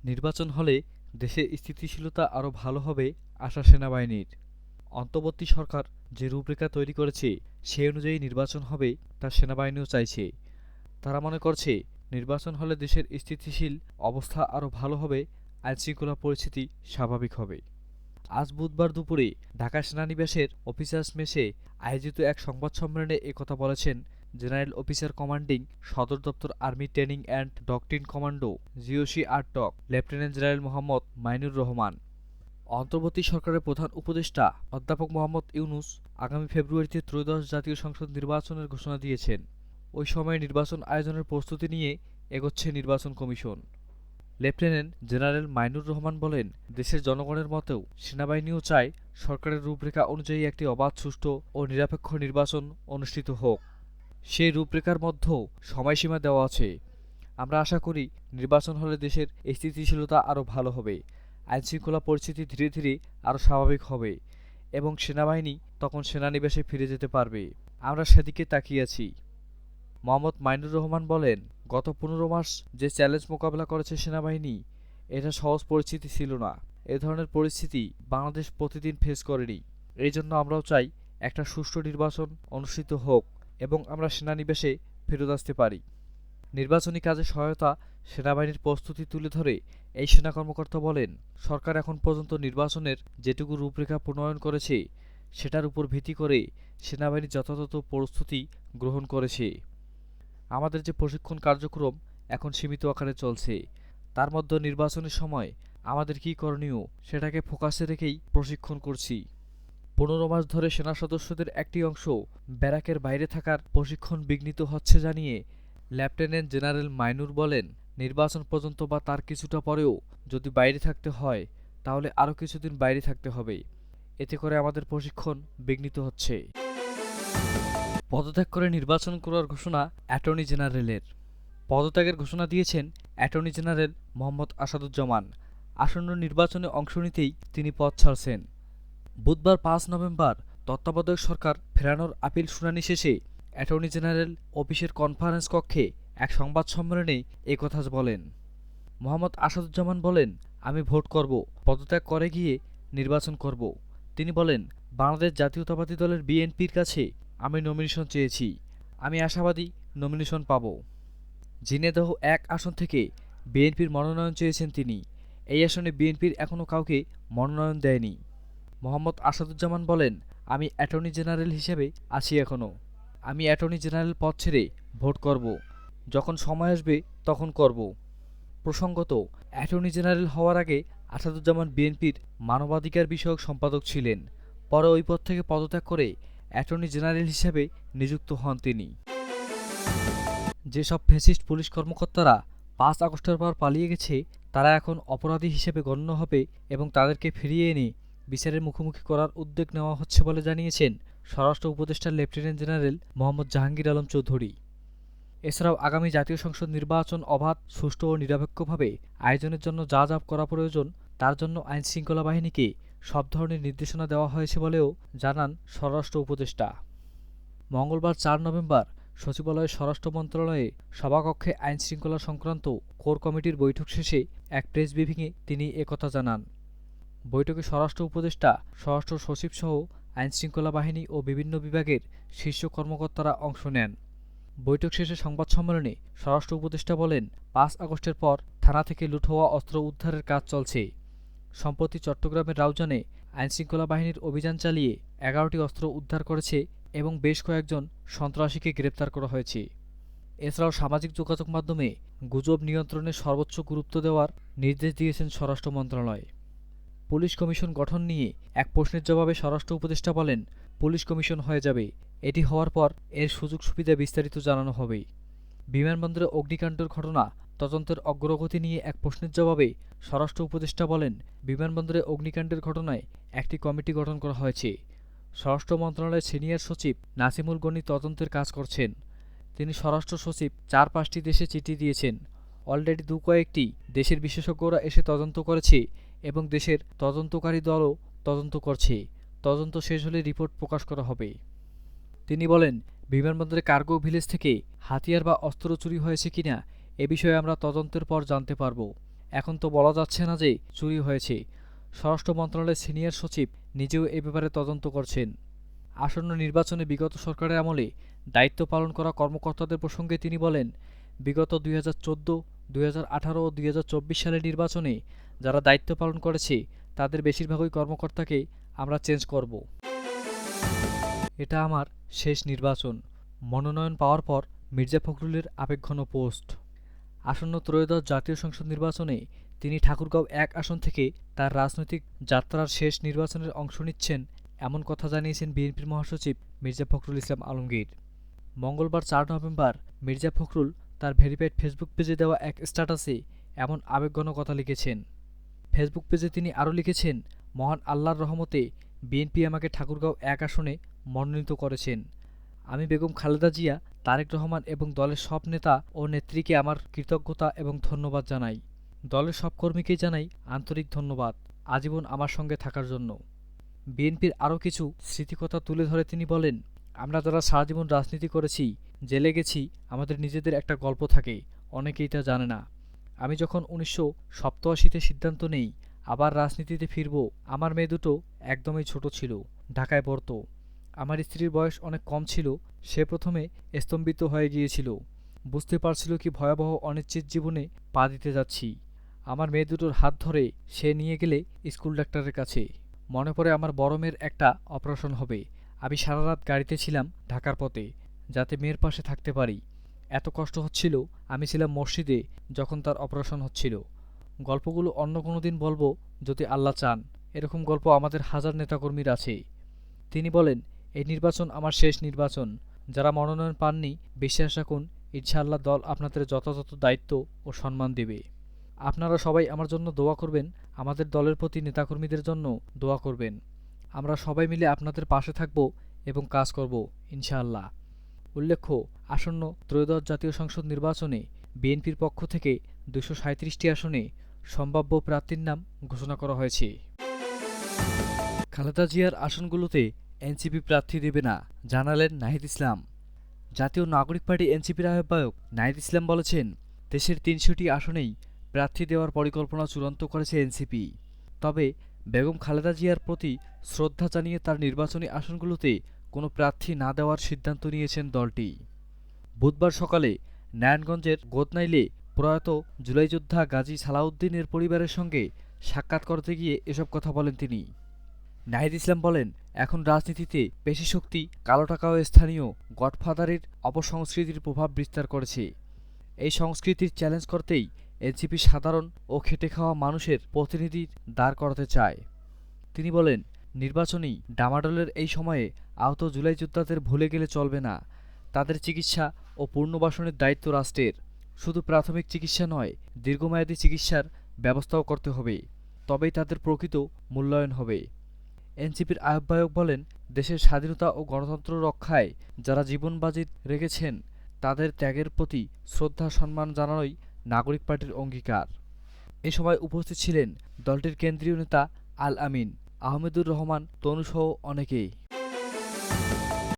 নির্বাচন হলে দেশে স্থিতিশীলতা আরও ভালো হবে আশা সেনাবাহিনীর। অন্তর্বর্তী সরকার যে রূপরেখা তৈরি করেছে সেই অনুযায়ী নির্বাচন হবে তা সেনাবাহিনীও চাইছে। তারা মনে করছে নির্বাচন হলে দেশের স্থিতিশীল অবস্থা আরও ভালো হবে, আইনশৃঙ্খলা পরিস্থিতি স্বাভাবিক হবে। আজ বুধবার দুপুরে ঢাকা সেনানিবাসের অফিসার্স মেসে আয়োজিত এক সংবাদ সম্মেলনে একথা বলেছেন জেনারেল অফিসার কমান্ডিং সদর দপ্তর army training and doctrine command GOC ARTDOC lieutenant general Mohammad Mainur Rahman. অন্তর্বর্তী সরকারের প্রধান উপদেষ্টা অধ্যাপক মোহাম্মদ ইউনূস আগামী ফেব্রুয়ারিতে ত্রয়োদশ জাতীয় সংসদ নির্বাচনের ঘোষণা দিয়েছেন। ওই সময়ে নির্বাচন আয়োজনের প্রস্তুতি নিয়ে এগোচ্ছে নির্বাচন commission. Lieutenant general Mainur Rahman বলেন, দেশের জনগণের মতেও সেনাবাহিনীও চায় সরকারের রূপরেখা অনুযায়ী একটি অবাধ, সুষ্ঠু ও নিরপেক্ষ নির্বাচন অনুষ্ঠিত হোক। সেই রূপরেখার মধ্যেও সময়সীমা দেওয়া আছে। আমরা আশা করি নির্বাচন হলে দেশের স্থিতিশীলতা আরও ভালো হবে, আইনশৃঙ্খলা পরিস্থিতি ধীরে ধীরে আরও স্বাভাবিক হবে এবং সেনাবাহিনী তখন সেনানিবাসে ফিরে যেতে পারবে। আমরা সেদিকে তাকিয়ে আছি। মোহাম্মদ মাইনুর রহমান বলেন, গত ১৫ মাস যে চ্যালেঞ্জ মোকাবেলা করেছে সেনাবাহিনী, এটা সহজ পরিস্থিতি ছিল না। এ ধরনের পরিস্থিতি বাংলাদেশ প্রতিদিন ফেস করেনি। এই জন্য আমরাও চাই একটা সুষ্ঠু নির্বাচন অনুষ্ঠিত হোক এবং আমরা সেনানিবাসে ফেরত আসতে পারি। নির্বাচনী কাজে সহায়তা সেনাবাহিনীর প্রস্তুতি তুলে ধরে এই সেনা কর্মকর্তা বলেন, সরকার এখন পর্যন্ত নির্বাচনের যেটুকু রূপরেখা প্রণয়ন করেছে সেটার উপর ভিত্তি করে সেনাবাহিনী যথাযথ প্রস্তুতি গ্রহণ করেছে। আমাদের যে প্রশিক্ষণ কার্যক্রম এখন সীমিত আকারে চলছে, তার মধ্যে নির্বাচনের সময় আমাদের কী করণীয় সেটাকে ফোকাসে রেখেই প্রশিক্ষণ করছি। ১৫ মাস ধরে সেনা সদস্যদের একটি অংশ ব্যারাকের বাইরে থাকার প্রশিক্ষণ বিঘ্নিত হচ্ছে জানিয়ে লেফটেন্যান্ট জেনারেল মাইনুর বলেন, নির্বাচন পর্যন্ত বা তার কিছুটা পরেও যদি বাইরে থাকতে হয় তাহলে আরও কিছুদিন বাইরে থাকতে হবে। এতে করে আমাদের প্রশিক্ষণ বিঘ্নিত হচ্ছে। পদত্যাগ করে নির্বাচন করার ঘোষণা অ্যাটর্নি জেনারেলের। পদত্যাগের ঘোষণা দিয়েছেন অ্যাটর্নি জেনারেল মোহাম্মদ আসাদুজ্জামান। আসন্ন নির্বাচনে অংশ নিতেই তিনি পদ ছাড়ছেন। বুধবার ৫ নভেম্বর তত্ত্বাবধায়ক সরকার ফেরানোর আপিল শুনানি শেষে অ্যাটর্নি জেনারেল অফিসের কনফারেন্স কক্ষে এক সংবাদ সম্মেলনে একথা বলেন। মোহাম্মদ আসাদুজ্জামান বলেন, আমি ভোট করব, পদত্যাগ করে গিয়ে নির্বাচন করব। তিনি বলেন, বাংলাদেশ জাতীয়তাবাদী দলের বিএনপির কাছে আমি নমিনেশন চেয়েছি। আমি আশাবাদী নমিনেশন পাব। ঝিনাইদহ ১ আসন থেকে বিএনপির মনোনয়ন চেয়েছেন তিনি। এই আসনে বিএনপির এখনও কাউকে মনোনয়ন দেয়নি। মোহাম্মদ আসাদুজ্জামান বলেন, আমি অ্যাটর্নি জেনারেল হিসেবে আছি এখনও। আমি অ্যাটর্নি জেনারেল পদ ছেড়ে ভোট করব। যখন সময় আসবে তখন করব। প্রসঙ্গত, অ্যাটর্নি জেনারেল হওয়ার আগে আসাদুজ্জামান বিএনপির মানবাধিকার বিষয়ক সম্পাদক ছিলেন। পরে ওই পদ থেকে পদত্যাগ করে অ্যাটর্নি জেনারেল হিসেবে নিযুক্ত হন তিনি। যেসব ফ্যাসিস্ট পুলিশ কর্মকর্তারা ৫ আগস্টের পর পালিয়ে গেছে তারা এখন অপরাধী হিসেবে গণ্য হবে এবং তাদেরকে ফিরিয়ে এনে বিচারের মুখোমুখি করার উদ্যোগ নেওয়া হচ্ছে বলে জানিয়েছেন স্বরাষ্ট্র উপদেষ্টা লেফটেন্যান্ট জেনারেল মোহাম্মদ জাহাঙ্গীর আলম চৌধুরী। এছাড়াও আগামী জাতীয় সংসদ নির্বাচন অবাধ, সুষ্ঠু ও নিরপেক্ষভাবে আয়োজনের জন্য যা যা করা প্রয়োজন তার জন্য আইনশৃঙ্খলা বাহিনীকে সব ধরনের নির্দেশনা দেওয়া হয়েছে বলেও জানান স্বরাষ্ট্র উপদেষ্টা। মঙ্গলবার ৪ নভেম্বর সচিবালয়ের স্বরাষ্ট্র মন্ত্রণালয়ে সভাকক্ষে আইনশৃঙ্খলা সংক্রান্ত কোর কমিটির বৈঠক শেষে এক প্রেস ব্রিফিংয়ে তিনি একথা জানান। বৈঠকে স্বরাষ্ট্র উপদেষ্টা, স্বরাষ্ট্র সচিবসহ আইনশৃঙ্খলা বাহিনী ও বিভিন্ন বিভাগের শীর্ষ কর্মকর্তারা অংশ নেন। বৈঠক শেষে সংবাদ সম্মেলনে স্বরাষ্ট্র উপদেষ্টা বলেন, ৫ আগস্টের পর থানা থেকে লুট হওয়া অস্ত্র উদ্ধারের কাজ চলছে। সম্প্রতি চট্টগ্রামের রাউজানে আইনশৃঙ্খলা বাহিনীর অভিযান চালিয়ে ১১টি অস্ত্র উদ্ধার করেছে এবং বেশ কয়েকজন সন্ত্রাসীকে গ্রেপ্তার করা হয়েছে। এছাড়াও সামাজিক যোগাযোগ মাধ্যমে গুজব নিয়ন্ত্রণে সর্বোচ্চ গুরুত্ব দেওয়ার নির্দেশ দিয়েছেন স্বরাষ্ট্র মন্ত্রণালয়। পুলিশ কমিশন গঠন নিয়ে এক প্রশ্নের জবাবে স্বরাষ্ট্র উপদেষ্টা বলেন, পুলিশ কমিশন হয়ে যাবে। এটি হওয়ার পর এর সুযোগ সুবিধা বিস্তারিত জানানো হবে। বিমানবন্দরে অগ্নিকাণ্ডের ঘটনা তদন্তের অগ্রগতি নিয়ে এক প্রশ্নের জবাবে স্বরাষ্ট্র উপদেষ্টা বলেন, বিমানবন্দরে অগ্নিকাণ্ডের ঘটনায় একটি কমিটি গঠন করা হয়েছে। স্বরাষ্ট্র মন্ত্রণালয়ের সিনিয়র সচিব নাসিমুল গনি তদন্তের কাজ করছেন। তিনি স্বরাষ্ট্র সচিব ৪-৫টি দেশে চিঠি দিয়েছেন। অলরেডি কয়েকটি দেশের বিশেষজ্ঞরা এসে তদন্ত করেছে এবং দেশের তদন্তকারী দলও তদন্ত করছে। তদন্ত শেষ হলে রিপোর্ট প্রকাশ করা হবে। তিনি বলেন, বিমানবন্দরে কার্গো ভিলেজ থেকে হাতিয়ার বা অস্ত্র চুরি হয়েছে কিনা এ বিষয়ে আমরা তদন্তের পর জানতে পারব। এখন তো বলা যাচ্ছে না যে চুরি হয়েছে। স্বরাষ্ট্র মন্ত্রণালয়ের সিনিয়র সচিব নিজেও এ ব্যাপারে তদন্ত করছেন। আসন্ন নির্বাচনে বিগত সরকারের আমলে দায়িত্ব পালন করা কর্মকর্তাদের প্রসঙ্গে তিনি বলেন, বিগত ২০১৪, ২০১৮ ও ২০২৪ সালের নির্বাচনে যারা দায়িত্ব পালন করেছে তাদের বেশিরভাগই কর্মকর্তাকে আমরা চেঞ্জ করব। এটা আমার শেষ নির্বাচন। মনোনয়ন পাওয়ার পর মির্জা ফখরুলের আবেগঘন পোস্ট। আসন্ন ত্রয়োদশ জাতীয় সংসদ নির্বাচনে তিনি ঠাকুরগাঁও ১ আসন থেকে তার রাজনৈতিক যাত্রার শেষ নির্বাচনের অংশ নিচ্ছেন এমন কথা জানিয়েছেন বিএনপির মহাসচিব মির্জা ফখরুল ইসলাম আলমগীর। মঙ্গলবার ৪ নভেম্বর মির্জা ফখরুল তার ভেরিফাইড ফেসবুক পেজে দেওয়া এক স্ট্যাটাসে এমন আবেগঘন কথা লিখেছেন। ফেসবুক পেজে তিনি আরও লিখেছেন, মহান আল্লাহর রহমতে বিএনপি আমাকে ঠাকুরগাঁও ১ আসনে মনোনীত করেছেন। আমি বেগম খালেদা জিয়া, তারেক রহমান এবং দলের সব নেতা ও নেত্রীকে আমার কৃতজ্ঞতা এবং ধন্যবাদ জানাই। দলের সব কর্মীকেই জানাই আন্তরিক ধন্যবাদ আজীবন আমার সঙ্গে থাকার জন্য। বিএনপির আরও কিছু স্মৃতিকথা তুলে ধরে তিনি বলেন, আমরা যারা সারাজীবন রাজনীতি করেছি, জেলে গেছি, আমাদের নিজেদের একটা গল্প থাকে, অনেকেই তা জানে না। আমি যখন ১৯৮৭-তে সিদ্ধান্ত নেই আবার রাজনীতিতে ফিরব, আমার মেয়ে দুটো একদমই ছোট ছিল, ঢাকায় পড়ত। আমার স্ত্রীর বয়স অনেক কম ছিল, সে প্রথমে স্তম্ভিত হয়ে গিয়েছিল, বুঝতে পারছিল কি ভয়াবহ অনিশ্চিত জীবনে পা দিতে যাচ্ছি। আমার মেয়ে দুটোর হাত ধরে সে নিয়ে গেলে স্কুল ডাক্তারের কাছে। মনে পড়ে আমার বড় মেয়ের একটা অপারেশন হবে। আমি সারা রাত গাড়িতে ছিলাম ঢাকার পথে, যাতে মেয়ের পাশে থাকতে পারি। এত কষ্ট হচ্ছিল, আমি ছিলাম মসজিদে যখন তার অপারেশন হচ্ছিল। গল্পগুলো অন্য কোনো দিন বলবো যদি আল্লাহ চান। এরকম গল্প আমাদের হাজার নেতাকর্মীর আছে। তিনি বলেন, এই নির্বাচন আমার শেষ নির্বাচন। যারা মনোনয়ন পাননি বিশ্বাস রাখুন, ইনশাআল্লাহ দল আপনাদের যথাযথ দায়িত্ব ও সম্মান দেবে। আপনারা সবাই আমার জন্য দোয়া করবেন, আমাদের দলের প্রতি নেতাকর্মীদের জন্য দোয়া করবেন। আমরা সবাই মিলে আপনাদের পাশে থাকব এবং কাজ করব ইনশাআল্লাহ। উল্লেখ্য, আসন্ন ত্রয়োদশ জাতীয় সংসদ নির্বাচনে বিএনপির পক্ষ থেকে ২৩৭টি আসনে সম্ভাব্য প্রার্থীর নাম ঘোষণা করা হয়েছে। খালেদা জিয়ার আসনগুলোতে এনসিপি প্রার্থী দেবে না, জানালেন নাহিদ ইসলাম। জাতীয় নাগরিক পার্টি এনসিপির আহ্বায়ক নাহিদ ইসলাম বলেছেন, দেশের ৩০০টি আসনেই প্রার্থী দেওয়ার পরিকল্পনা চূড়ান্ত করেছে এনসিপি। তবে বেগম খালেদা জিয়ার প্রতি শ্রদ্ধা জানিয়ে তার নির্বাচনী আসনগুলোতে কোনো প্রার্থী না দেওয়ার সিদ্ধান্ত নিয়েছেন দলটি। বুধবার সকালে নারায়ণগঞ্জের গোদনাইলে প্রয়াত জুলাইযোদ্ধা গাজী সালাউদ্দিনের পরিবারের সঙ্গে সাক্ষাৎ করতে গিয়ে এসব কথা বলেন তিনি। নাহিদ ইসলাম বলেন, এখন রাজনীতিতে পেশিশক্তি, কালো টাকা ও স্থানীয় গডফাদারের অপসংস্কৃতির প্রভাব বিস্তার করেছে। এই সংস্কৃতির চ্যালেঞ্জ করতেই এনসিপি সাধারণ ও খেটে খাওয়া মানুষের প্রতিনিধি দাঁড় করাতে চায়। তিনি বলেন, নির্বাচনী ডামাডোলের এই সময়ে আহত জুলাই যোদ্ধাদের ভুলে গেলে চলবে না। তাদের চিকিৎসা ও পুনর্বাসনের দায়িত্ব রাষ্ট্রের। শুধু প্রাথমিক চিকিৎসা নয়, দীর্ঘমেয়াদী চিকিৎসার ব্যবস্থাও করতে হবে, তবেই তাদের প্রকৃত মূল্যায়ন হবে। এনসিপির আহ্বায়ক বলেন, দেশের স্বাধীনতা ও গণতন্ত্র রক্ষায় যারা জীবন বাজি রেখেছেন তাদের ত্যাগের প্রতি শ্রদ্ধা সম্মান জানানোই নাগরিক পার্টির অঙ্গীকার। এ সময় উপস্থিত ছিলেন দলটির কেন্দ্রীয় নেতা আল আমিন, আহমেদুর রহমান তনুসহ অনেকেই।